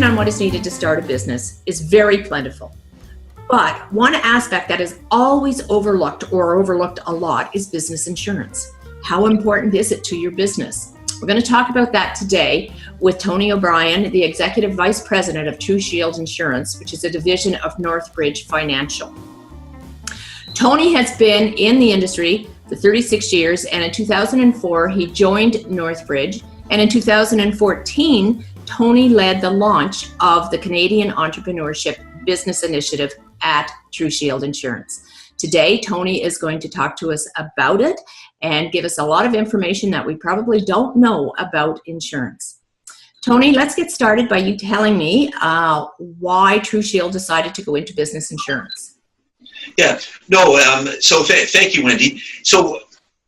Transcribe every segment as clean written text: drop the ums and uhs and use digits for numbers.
information on what is needed to start a business is very plentiful. But one aspect that is always overlooked or overlooked a lot is business insurance. How important is it to your business? We're going to talk about that today with Tony Obrien, the Executive Vice President of True Shield Insurance, which is a division of Northbridge Financial. Tony has been in the industry for 36 years, and in 2004, he joined Northbridge. And in 2014, Tony led the launch of the Canadian Entrepreneurship Business Initiative at True Shield Insurance. Today, Tony is going to talk to us about it and give us a lot of information that we probably don't know about insurance. Tony, let's get started by you telling me why True Shield decided to go into business insurance. Yeah, no, thank you, Wendy. So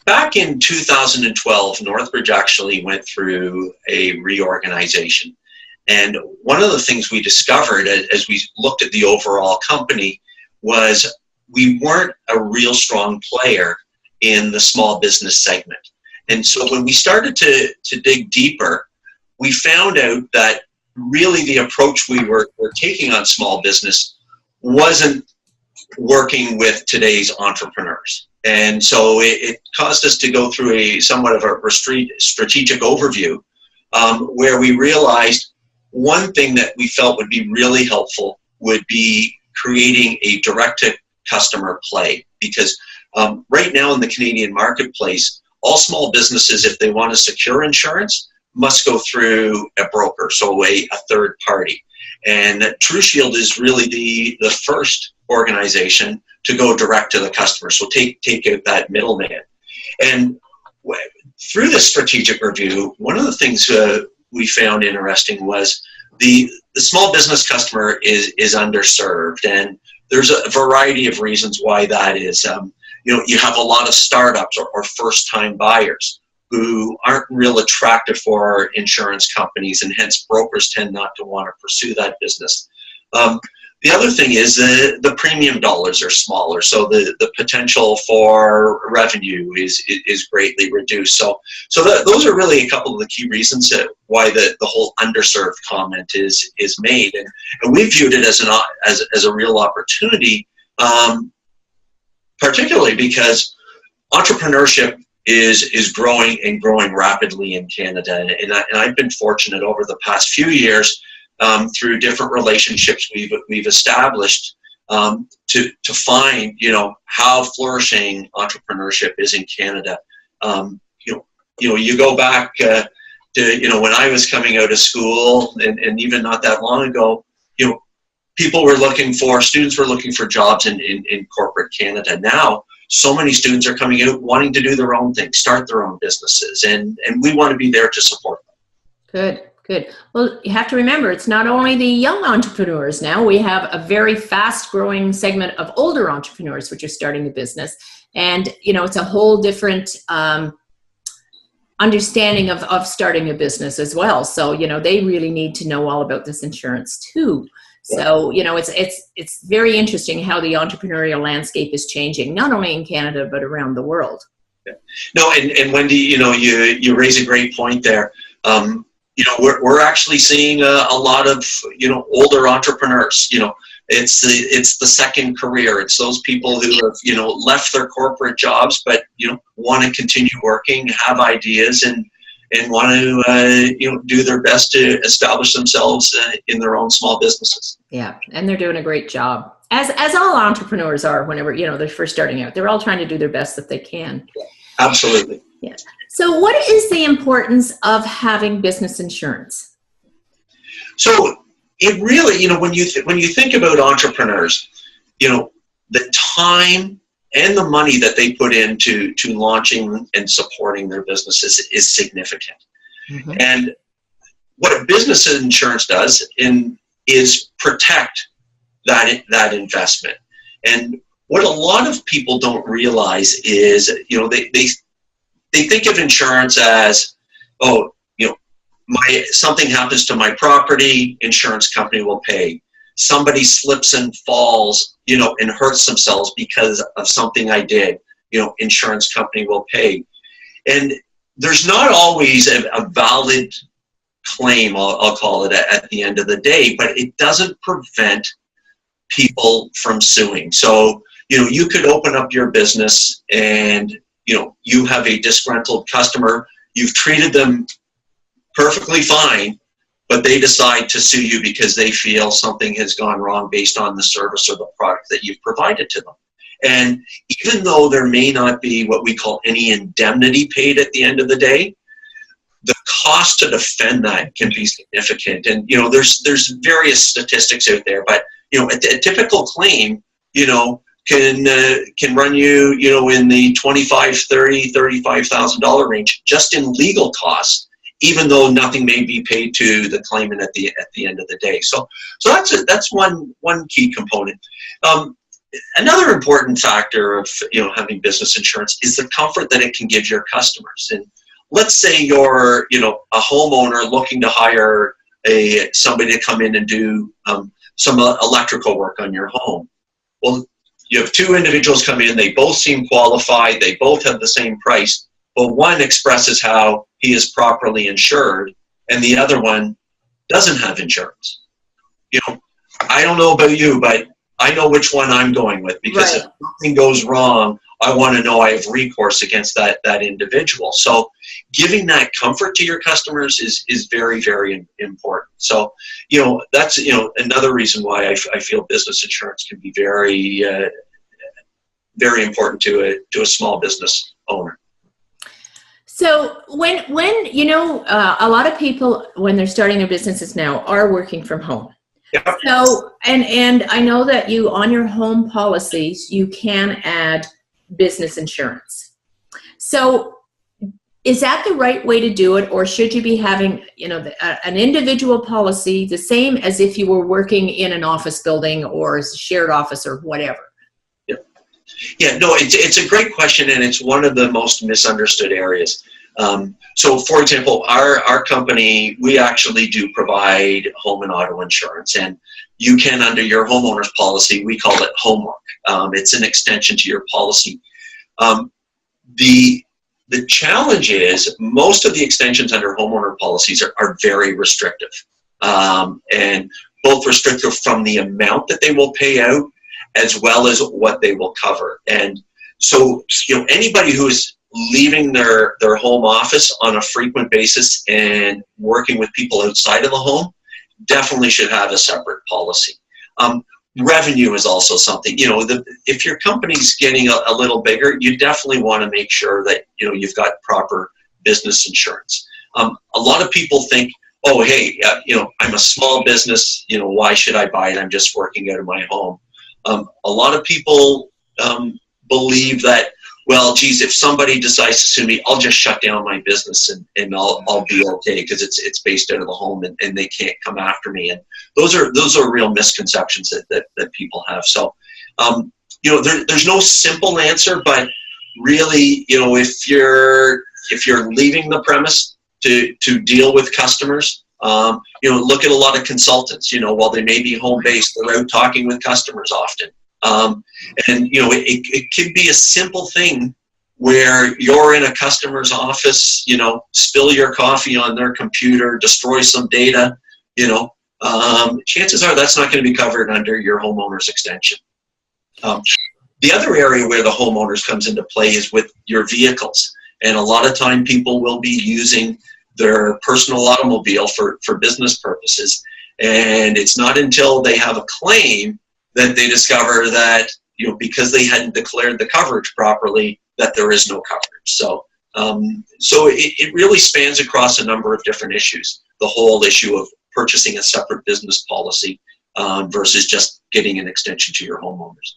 back in 2012, Northbridge actually went through a reorganization. And one of the things we discovered as we looked at the overall company was we weren't a real strong player in the small business segment. And so when we started to dig deeper, we found out that really the approach we were taking on small business wasn't working with today's entrepreneurs. And so it caused us to go through a somewhat of a strategic overview where we realized one thing that we felt would be really helpful would be creating a direct-to-customer play. Because right now in the Canadian marketplace, all small businesses, if they want to secure insurance, must go through a broker, so a third party. And True Shield is really the first organization to go direct to the customer, so take out that middleman. And through this strategic review, one of the things we found interesting was the small business customer is underserved, and there's a variety of reasons why that is. You have a lot of startups or first-time buyers who aren't real attractive for insurance companies, and hence brokers tend not to want to pursue that business. The other thing is the premium dollars are smaller, so the potential for revenue is greatly reduced. So those are really a couple of the key reasons why the whole underserved comment is made, and we viewed it as a real opportunity, particularly because entrepreneurship is growing and growing rapidly in Canada, and I've been fortunate over the past few years through different relationships we've established to find how flourishing entrepreneurship is in Canada. You go back to when I was coming out of school, and even not that long ago, students were looking for jobs in corporate Canada. Now, so many students are coming out wanting to do their own thing, start their own businesses, and we want to be there to support them. Good. Well, you have to remember, it's not only the young entrepreneurs now. We have a very fast-growing segment of older entrepreneurs which are starting a business. And, it's a whole different understanding of starting a business as well. So, they really need to know all about this insurance too. So, it's very interesting how the entrepreneurial landscape is changing, not only in Canada, but around the world. Yeah. No, and Wendy, you raise a great point there. We're actually seeing a lot of, older entrepreneurs. It's the second career. It's those people who have, left their corporate jobs, but, want to continue working, have ideas, and want to, do their best to establish themselves in their own small businesses. Yeah, and they're doing a great job, as all entrepreneurs are whenever, they're first starting out. They're all trying to do their best that they can. Absolutely. Yeah. So what is the importance of having business insurance? So it really, when you think about entrepreneurs, the time and the money that they put into launching and supporting their businesses is significant. Mm-hmm. And what a business insurance does is protect that investment. And what a lot of people don't realize is, they think of insurance as, something happens to my property, insurance company will pay. Somebody slips and falls, and hurts themselves because of something I did, insurance company will pay. And there's not always a valid claim, I'll call it, at the end of the day, but it doesn't prevent people from suing. So, you could open up your business and, you have a disgruntled customer, you've treated them perfectly fine, but they decide to sue you because they feel something has gone wrong based on the service or the product that you've provided to them. And even though there may not be what we call any indemnity paid at the end of the day, the cost to defend that can be significant. And, there's various statistics out there, but, a typical claim, can run you, in the $25,000, $30,000, $35,000 range just in legal costs, even though nothing may be paid to the claimant at the end of the day. So that's one key component. Another important factor of having business insurance is the comfort that it can give your customers. And let's say you're a homeowner looking to hire somebody to come in and do some electrical work on your home. Well, you have two individuals come in, they both seem qualified, they both have the same price, but one expresses how he is properly insured and the other one doesn't have insurance. I don't know about you, but I know which one I'm going with, because if something goes wrong, I want to know I have recourse against that individual. So giving that comfort to your customers is very, very important. So, that's, another reason why I feel business insurance can be very, very important to a small business owner. So when a lot of people, when they're starting their businesses now, are working from home. Yeah. So, and I know that on your home policies, you can add business insurance. So is that the right way to do it? Or should you be having, an individual policy, the same as if you were working in an office building or a shared office or whatever? Yeah, no, it's a great question, and it's one of the most misunderstood areas. So, for example, our company, we actually do provide home and auto insurance, and you can, under your homeowner's policy, we call it Homework. It's an extension to your policy. The challenge is most of the extensions under homeowner policies are very restrictive, and both restrictive from the amount that they will pay out as well as what they will cover. And so, anybody who is leaving their home office on a frequent basis and working with people outside of the home definitely should have a separate policy. Revenue is also something, if your company's getting a little bigger, you definitely want to make sure that, you've got proper business insurance. A lot of people think, oh, hey, I'm a small business, why should I buy it? I'm just working out of my home. A lot of people believe that, well, geez, if somebody decides to sue me, I'll just shut down my business and I'll be okay because it's based out of the home and they can't come after me. And those are real misconceptions that people have. So, there's no simple answer, but really, if you're leaving the premise to deal with customers, look at a lot of consultants, while they may be home-based, they're out talking with customers often. And it could be a simple thing where you're in a customer's office, spill your coffee on their computer, destroy some data, chances are that's not going to be covered under your homeowner's extension. The other area where the homeowners comes into play is with your vehicles. And a lot of time people will be using their personal automobile for business purposes. And it's not until they have a claim that they discover that, because they hadn't declared the coverage properly, that there is no coverage. So it really spans across a number of different issues. The whole issue of purchasing a separate business policy versus just getting an extension to your homeowners.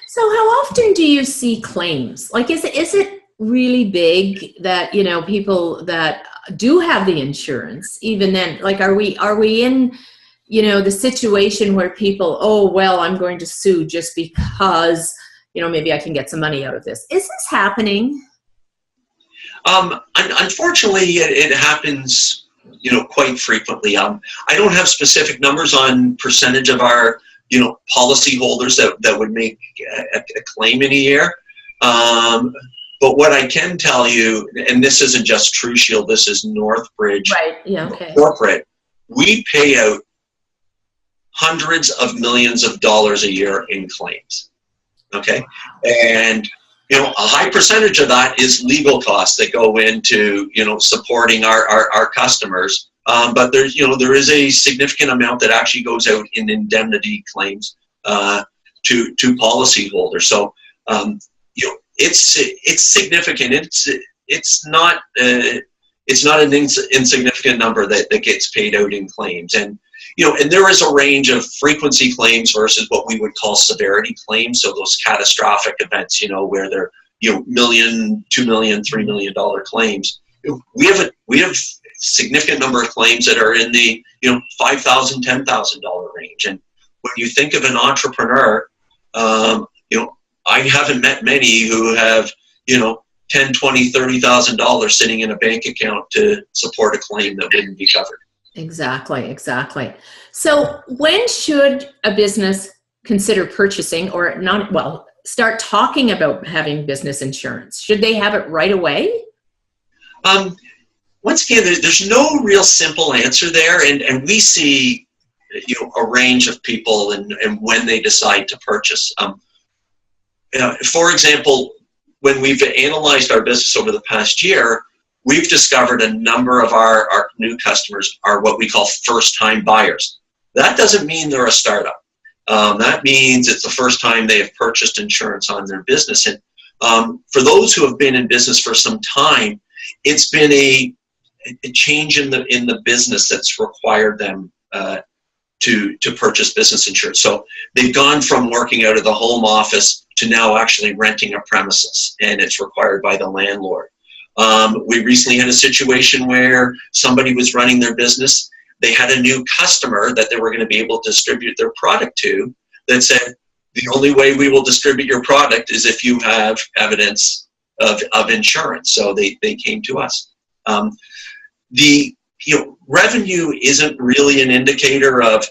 So how often do you see claims? Like, is it really big that, people that do have the insurance, even then, like, are we in, the situation where people, oh, well, I'm going to sue just because, maybe I can get some money out of this. Is this happening? Unfortunately, it happens, quite frequently. I don't have specific numbers on percentage of our, policy holders that would make a claim in a year. But But what I can tell you, and this isn't just True Shield, this is Northbridge Right. Yeah. Okay. corporate, we pay out hundreds of millions of dollars a year in claims. Okay. And, a high percentage of that is legal costs that go into, supporting our customers. But there's, there is a significant amount that actually goes out in indemnity claims to policyholders. So, it's significant. It's not an insignificant number that gets paid out in claims. And, and there is a range of frequency claims versus what we would call severity claims. So those catastrophic events, where they're, $1 million, $2 million, $3 million claims. We have significant number of claims that are in the, $5,000, $10,000 range. And when you think of an entrepreneur, I haven't met many who have, $10, $20, $30,000 sitting in a bank account to support a claim that wouldn't be covered. Exactly. So when should a business consider purchasing or start talking about having business insurance? Should they have it right away? Once again, there's no real simple answer there. And we see, a range of people and when they decide to purchase. For example, when we've analyzed our business over the past year, we've discovered a number of our new customers are what we call first-time buyers. That doesn't mean they're a startup. That means it's the first time they have purchased insurance on their business. And for those who have been in business for some time, it's been a change in the business that's required them to purchase business insurance. So they've gone from working out of the home office to now actually renting a premises, and it's required by the landlord. We recently had a situation where somebody was running their business. They had a new customer that they were going to be able to distribute their product to that said, the only way we will distribute your product is if you have evidence of insurance. So they came to us. The revenue isn't really an indicator of,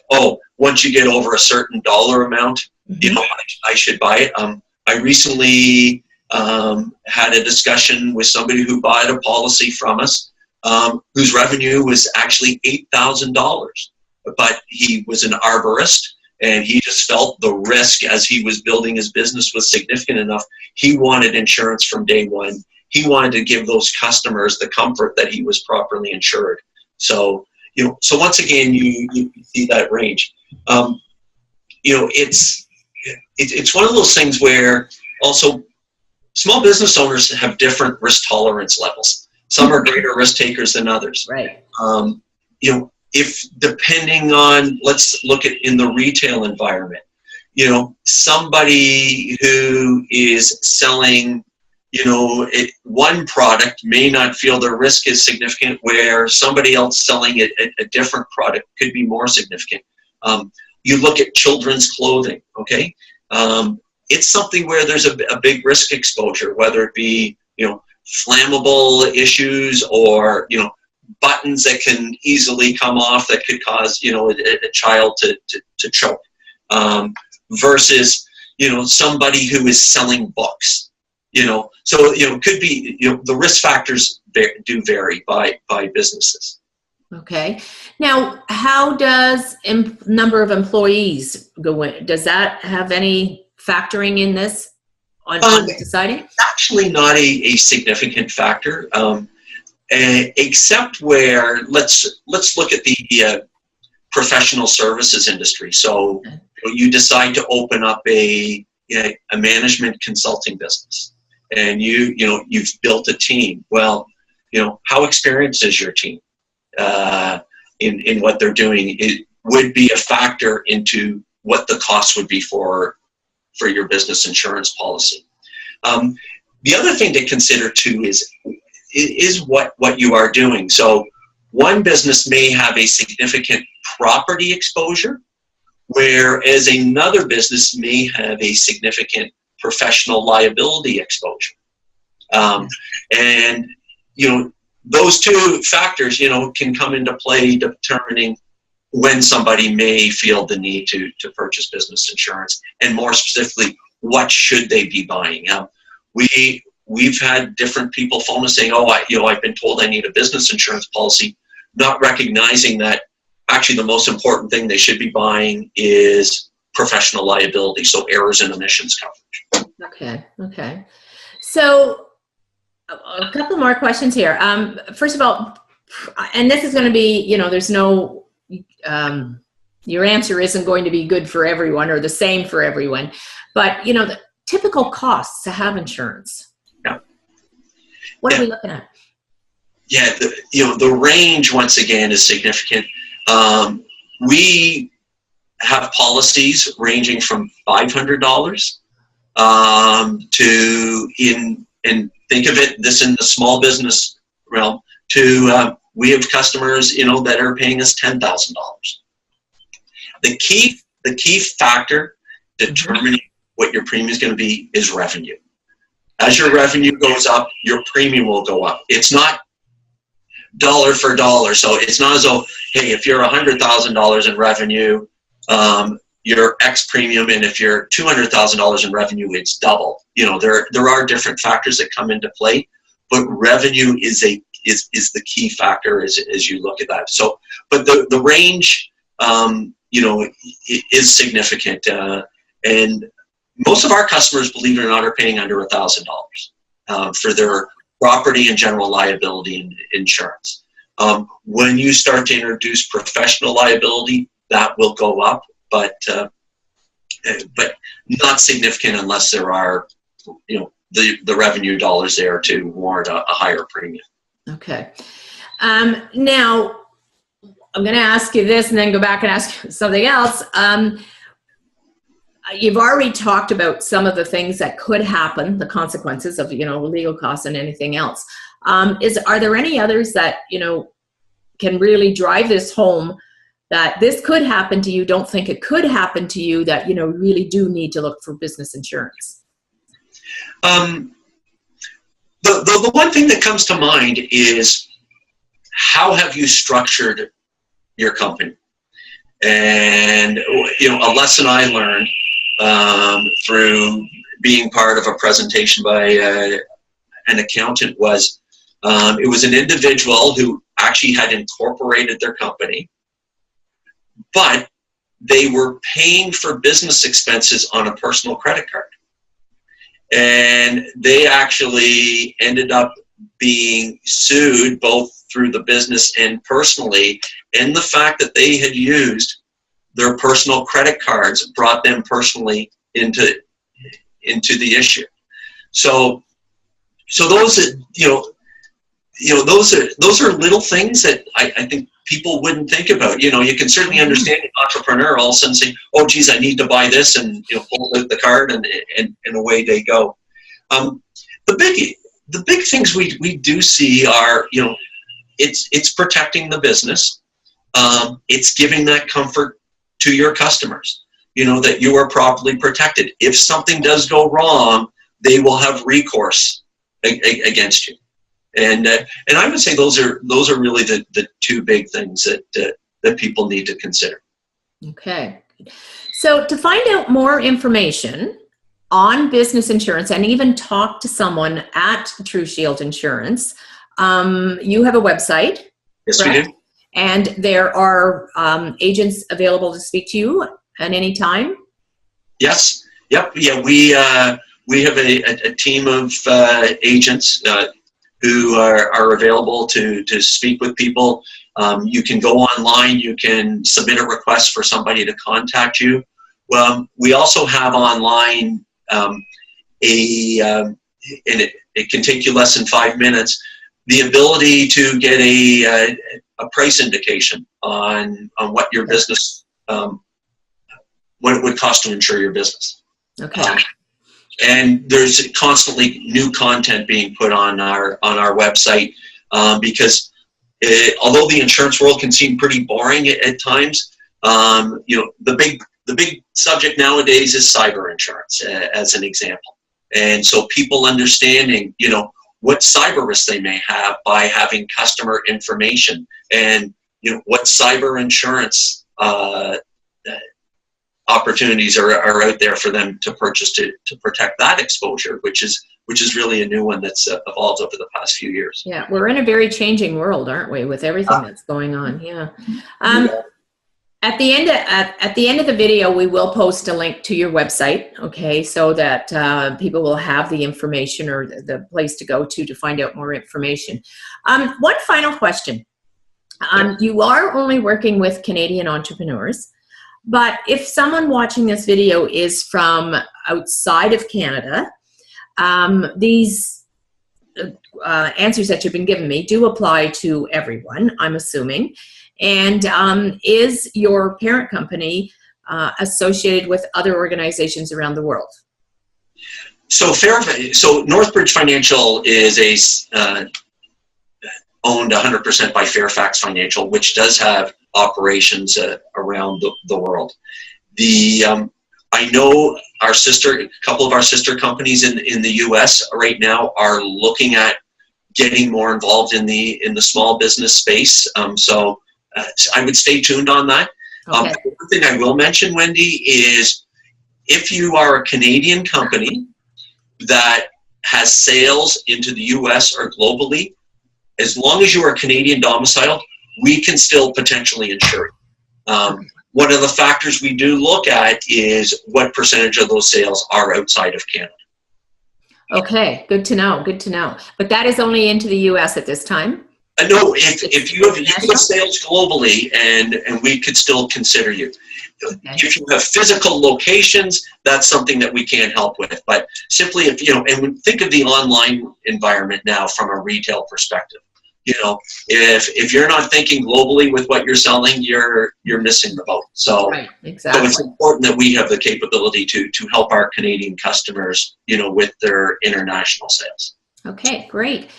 once you get over a certain dollar amount, I should buy it. I recently had a discussion with somebody who bought a policy from us whose revenue was actually $8,000, but he was an arborist and he just felt the risk as he was building his business was significant enough. He wanted insurance from day one. He wanted to give those customers the comfort that he was properly insured. So, so once again, you see that range. It's one of those things where also small business owners have different risk tolerance levels. Some are greater risk takers than others. Right. If depending on, let's look at in the retail environment, somebody who is selling, one product may not feel their risk is significant, where somebody else selling a different product could be more significant. You look at children's clothing, okay? It's something where there's a big risk exposure, whether it be, flammable issues or, buttons that can easily come off that could cause, a child to choke, versus, somebody who is selling books, so, it could be, the risk factors do vary by businesses. Okay. Now, how does number of employees go in? Does that have any factoring in this on deciding? It's actually not a significant factor, except where let's look at the professional services industry. So you decide to open up a management consulting business, and you've built a team. Well, how experienced is your team in what they're doing? It would be a factor into what the cost would be for your business insurance policy. The other thing to consider too is what you are doing. So one business may have a significant property exposure, whereas another business may have a significant professional liability exposure. And those two factors, can come into play determining when somebody may feel the need to purchase business insurance, and more specifically, what should they be buying? We we've had different people phone us saying, I've been told I need a business insurance policy, not recognizing that actually the most important thing they should be buying is professional liability, so errors and omissions coverage. Okay. So a couple more questions here. First of all, and this is going to be, there's no, your answer isn't going to be good for everyone or the same for everyone, but the typical costs to have insurance. Yeah. What are we looking at? Yeah, the range once again is significant. We have policies ranging from $500 to and think of it this in the small business realm to we have customers that are paying us $10,000. The key factor determining what your premium is going to be is revenue. As your revenue goes up, your premium will go up. It's not dollar for dollar. So it's not as though, hey, if you're $100,000 in revenue, your X premium, and if you're $200,000 in revenue, it's double. There are different factors that come into play, but revenue is the key factor as you look at that. So, but the range, is significant, and most of our customers, believe it or not, are paying under $1,000 for their property and general liability insurance. When you start to introduce professional liability, that will go up, but not significant unless there are, the revenue dollars there to warrant a higher premium. Okay. Now, I'm going to ask you this and then go back and ask you something else. You've already talked about some of the things that could happen, the consequences of, legal costs and anything else. Are there any others that, can really drive this home that this could happen to you, don't think it could happen to you, that, really do need to look for business insurance? The one thing that comes to mind is how have you structured your company? And, a lesson I learned through being part of a presentation by an accountant was it was an individual who actually had incorporated their company, but they were paying for business expenses on a personal credit card. And they actually ended up being sued both through the business and personally. And the fact that they had used their personal credit cards brought them personally into the issue. So those those are little things that I think people wouldn't think about. You can certainly understand an entrepreneur all of a sudden saying, "Oh, geez, I need to buy this," and pull out the card and away they go. The big things we do see are it's protecting the business. It's giving that comfort to your customers. That you are properly protected. If something does go wrong, they will have recourse against you. And I would say those are really the two big things that people need to consider. Okay. So to find out more information on business insurance and even talk to someone at True Shield Insurance, you have a website. Yes, correct? We do. And there are agents available to speak to you at any time? Yes. Yep. Yeah. We have a team of agents who are available to speak with people. You can go online. You can submit a request for somebody to contact you. Well, we also have online and it can take you less than 5 minutes, the ability to get a price indication on what your business, what it would cost to insure your business. Okay. And there's constantly new content being put on our website because although the insurance world can seem pretty boring at times, the big subject nowadays is cyber insurance, as an example. And so people understanding, what cyber risks they may have by having customer information, and what cyber insurance opportunities are out there for them to purchase to protect that exposure, which is really a new one that's evolved over the past few years. Yeah, we're in a very changing world, aren't we, with everything that's going on? Yeah. At the end of the video, we will post a link to your website, okay, so that people will have the information or the place to go to find out more information. One final question. You are only working with Canadian entrepreneurs, but if someone watching this video is from outside of Canada, these answers that you've been giving me do apply to everyone, I'm assuming. And is your parent company associated with other organizations around the world? So Northbridge Financial is owned 100% by Fairfax Financial, which does have operations around the world. I know a couple of our sister companies in the U.S. right now are looking at getting more involved in the small business space. So I would stay tuned on that. Okay. One thing I will mention, Wendy, is if you are a Canadian company that has sales into the U.S. or globally, as long as you are Canadian domiciled, we can still potentially insure you. One of the factors we do look at is what percentage of those sales are outside of Canada. Okay, good to know, good to know. But that is only into the U.S. at this time? No, if you have sales globally, and we could still consider you. Okay. If you have physical locations, that's something that we can't help with. But simply, and think of the online environment now from a retail perspective. If you're not thinking globally with what you're selling, you're missing the boat. So, right, exactly. So it's important that we have the capability to help our Canadian customers, with their international sales. Okay, great.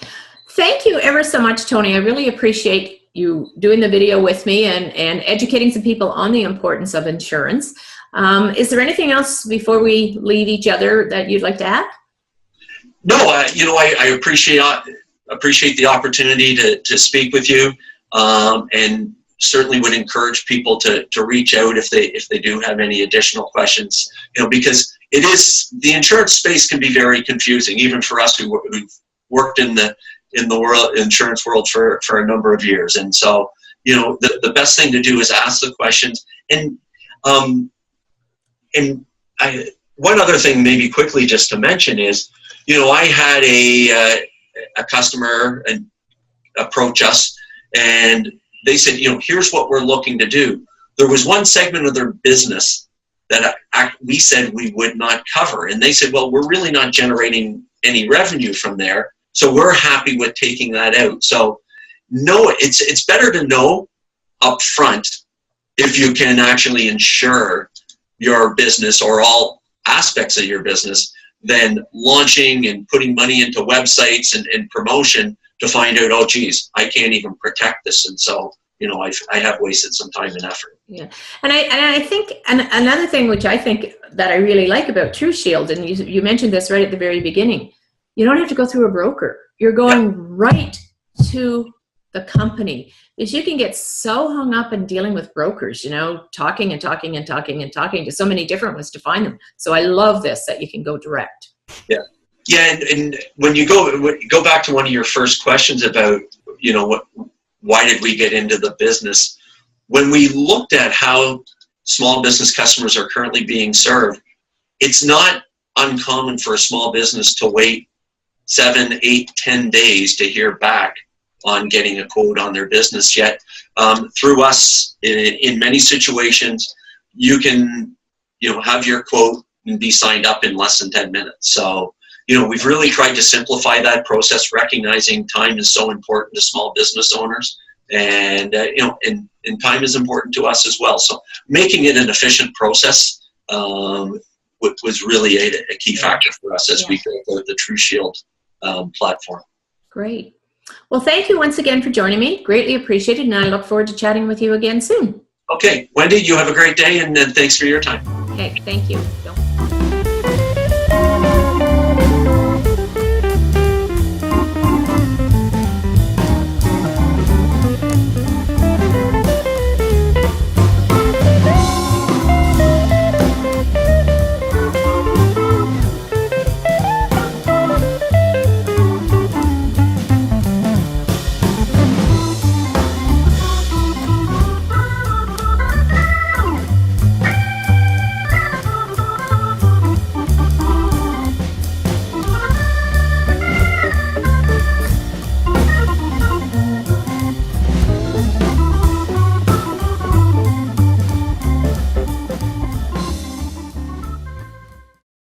Thank you ever so much, Tony. I really appreciate you doing the video with me and educating some people on the importance of insurance. Is there anything else before we leave each other that you'd like to add? No, I appreciate the opportunity to speak with you, and certainly would encourage people to reach out if they do have any additional questions. Because the insurance space can be very confusing, even for us who've worked in the insurance world for a number of years. And so, the best thing to do is ask the questions. And one other thing maybe quickly just to mention is, I had a customer approach us, and they said, here's what we're looking to do. There was one segment of their business that we said we would not cover. And they said, well, we're really not generating any revenue from there, so we're happy with taking that out. So it's better to know up front if you can actually insure your business or all aspects of your business than launching and putting money into websites and promotion to find out, oh geez, I can't even protect this. And so, I have wasted some time and effort. Yeah. And I think another thing which I think that I really like about TruShield, and you mentioned this right at the very beginning, you don't have to go through a broker. You're going right to the company, because you can get so hung up in dealing with brokers, talking to so many different ones to find them. So I love this, that you can go direct. Yeah. And when you go back to one of your first questions about, why did we get into the business? When we looked at how small business customers are currently being served, it's not uncommon for a small business to wait 7, 8, 10 days to hear back on getting a quote on their business. Yet through us, in many situations, you can have your quote and be signed up in less than 10 minutes. So we've really tried to simplify that process, recognizing time is so important to small business owners, and and time is important to us as well. So making it an efficient process was really a key factor for us as we built out the TruShield platform. Great. Well, thank you once again for joining me. Greatly appreciated, and I look forward to chatting with you again soon. Okay. Wendy, you have a great day, and thanks for your time. Okay, thank you.